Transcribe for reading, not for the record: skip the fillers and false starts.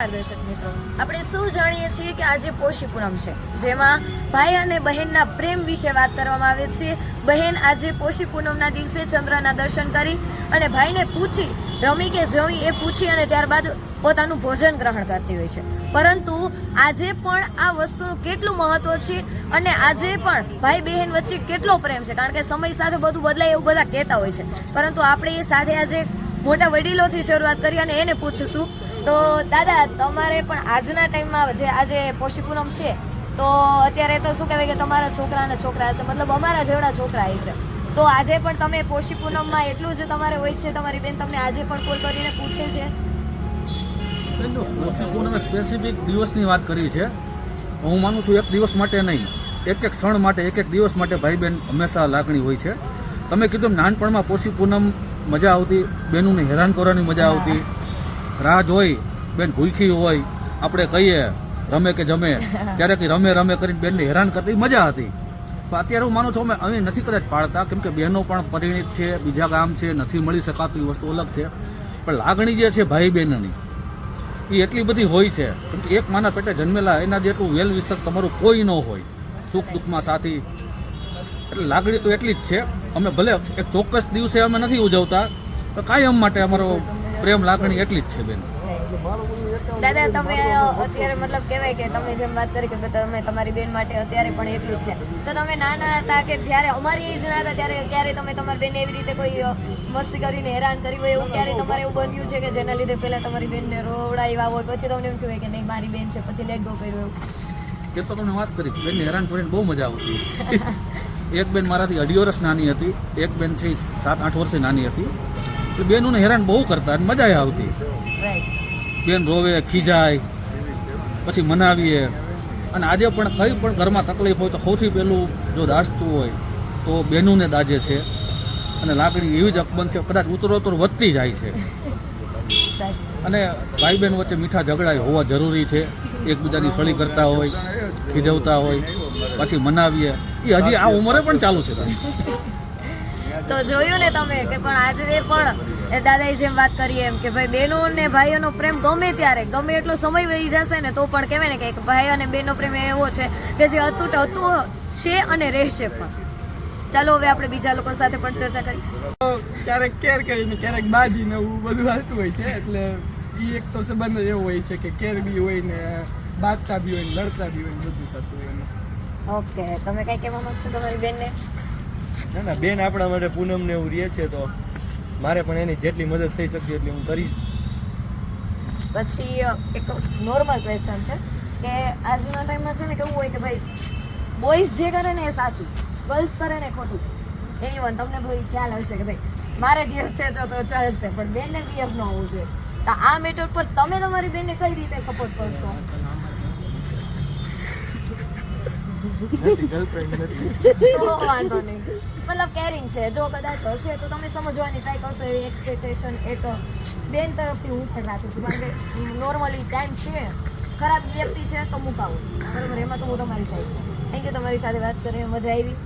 દર્શક મિત્રો, આપણે સૌ જાણીએ છીએ કે આજે પોષી પૂનમ છે, જેમાં ભાઈ અને બહેનના પ્રેમ વિશે વાત કરવામાં આવે છે. બહેન આજે પોષી પૂનમના દિવસે ચંદ્રના દર્શન કરી અને ભાઈને પૂછી રમી કે જમી એ પૂછી અને ત્યારબાદ પોતાનું ભોજન ગ્રહણ કરતી હોય છે. પરંતુ આજે પણ આ વસ્તુનું કેટલું મહત્વ છે અને આજે પણ ભાઈ બહેન વચ્ચે કેટલો પ્રેમ છે, કારણ કે સમય સાથે બધું બદલાય એવું બધા કહેતા હોય છે. પરંતુ આપણે એ સાથે આજે મોટા વડીલોથી શરૂઆત કરી અને એને પૂછીશું. તો દાદા, તમારે પણ આજના ટાઈમમાં જે આજે પોષી પૂનમ છે, તો અત્યારે તો શું કહેવાય કે તમારા છોકરાના છોકરા હશે, મતલબ અમારા જેવડા છોકરા હશે, તો આજે પણ તમે પોષી પૂનમમાં એટલું જ તમારે હોય છે, તમારી બેન તમને આજે પણ કોલ કરીને પૂછે છે? પોષી પૂનમે સ્પેસિફિક દિવસની વાત કરી છે. હું માનું છું એક દિવસ માટે નહીં, એક એક ક્ષણ માટે, એક એક દિવસ માટે ભાઈ બહેન હંમેશા લાગણી હોય છે. તમે કીધું નાનપણમાં પોષી પૂનમ મજા આવતી, બહેનોને હેરાન કરવાની મજા આવતી, રાહ જોઈ, બેન ભૂખી હોય, આપણે કહીએ રમે કે જમે, ત્યારે કંઈ રમે રમે કરીને બેનને હેરાન કરતી મજા હતી. તો અત્યારે હું માનું છું અમે નથી કદાચ પાડતા, કેમ કે બહેનો પણ પરિણીત છે, બીજા ગામ છે, નથી મળી શકાતું, એ વસ્તુ અલગ છે. પણ લાગણી જે છે ભાઈ બહેનની એ એટલી બધી હોય છે, કેમ કે એક માના પેટે જન્મેલા એના જેટલું વેલ વિશક તમારું કોઈ ન હોય, સુખ દુઃખમાં સાથી. એટલે લાગણી તો એટલી જ છે. અમે ભલે એક ચોક્કસ દિવસે અમે નથી ઉજવતા, તો કાયમ માટે અમારો પ્રેમ લાગણી એટલી જ છે બેન. દાદા, તમે અત્યારે મતલબ કહેવાય કે તમે જેમ વાત કરી કે તમે તમારી બેન માટે અત્યારે પણ એટલું જ છે, તો તમે નાના હતા કે જ્યારે અમારી એજ ના હતા ત્યારે ક્યારે તમે તમારી બેન એવી રીતે કોઈ મસ્તી કરીને હેરાન કરી હોય, એવું ક્યારે તમારે એવું બન્યું છે કે જેના લીધે પહેલા તમારી બેનને રોવડાવ્યા હોય, પછી તમને એમ થયું કે નહીં મારી બેન છે, પછી લેટ ગો કર્યું એવું? એ તો તમને વાત કરી, બેનને હેરાન કરીને બહુ મજા આવતી. એક બેન મારાથી 2.5 વર્ષ નાની હતી, એક બેન છે 7-8 વર્ષે નાની હતી. એટલે બેનોને હેરાન બહુ કરતા અને મજા આવતી. બેન રોવે, ખીજાય, પછી મનાવીએ. અને આજે પણ કંઈ પણ ઘરમાં તકલીફ હોય તો સૌથી પહેલું જો દાજતું હોય તો બહેનોને દાજે છે. અને લાગણી એવી જ અકબંધ છે, કદાચ ઉત્તરોત્તર વધતી જાય છે. અને ભાઈ બહેન વચ્ચે મીઠા ઝઘડા હોવા જરૂરી છે. એકબીજાની સળી કરતા હોય, ખીજવતા હોય, પછી મનાવીએ. એ હજી આ ઉંમરે પણ ચાલુ છે. તો જોયું ને તમે કે પણ આજે પણ દાદાએ જેમ વાત કરી એમ કે ભાઈ બહેનો અને ભાઈઓનો પ્રેમ ગમે ત્યારે ગમે એટલો સમય વહી જશે ને તો પણ કહેવાય ને કે એક ભાઈ અને બહેનનો પ્રેમ એવો છે કે જે અતૂટ છે અને રહેશે પણ. ચાલો હવે આપણે બીજા લોકો સાથે પણ ચર્ચા કરી. ક્યારેક કેર કરીને ક્યારેક બાજીને એવું બધું હાલતું હોય છે. એટલે એ એક તો સંબંધ એવો હોય છે કે કેર બી હોય ને બાજતા બી હોય ને લડતા બી હોય ને બધું થતું હોય. ઓકે, તમે કઈ કહેવા માંગશો તમારી બેનને? ના, બેન આપણા માટે પૂનમ ને એવું રહે છે, તો મારે પણ એની જેટલી મદદ થઈ શકે એટલી હું કરીશ. પછી એક નોર્મલ ક્વેશ્ચન છે કે આજના ટાઈમમાં છે ને કેવું હોય કે ભાઈ બોયઝ જે કરે ને એ સાચું, ગર્લ્સ કરે ને ખોટું. એનીવન તમને ભાઈ ખ્યાલ હશે કે ભાઈ મારે જે છે તો ચાલશે, પણ બેનને બીએફ ન હોવું જોઈએ. તો આ મેટર પર તમે તમારી બેનને કઈ રીતે સપોર્ટ કરશો? તો વાંધો નહીં, મતલબ કેરિંગ છે, જો કદાચ હશે તો તમે સમજવાની ટ્રાય કરશો. એવી એક્સપેક્ટેશન એક બેન તરફથી હું પણ રાખું છું, કારણ કે નોર્મલી ટાઈમ છે, ખરાબ વ્યક્તિ છે તો મુકાવું, બરાબર, એમાં તો હું તમારી સાઈડ છું. થેન્ક યુ, તમારી સાથે વાત કરીને મજા આવી.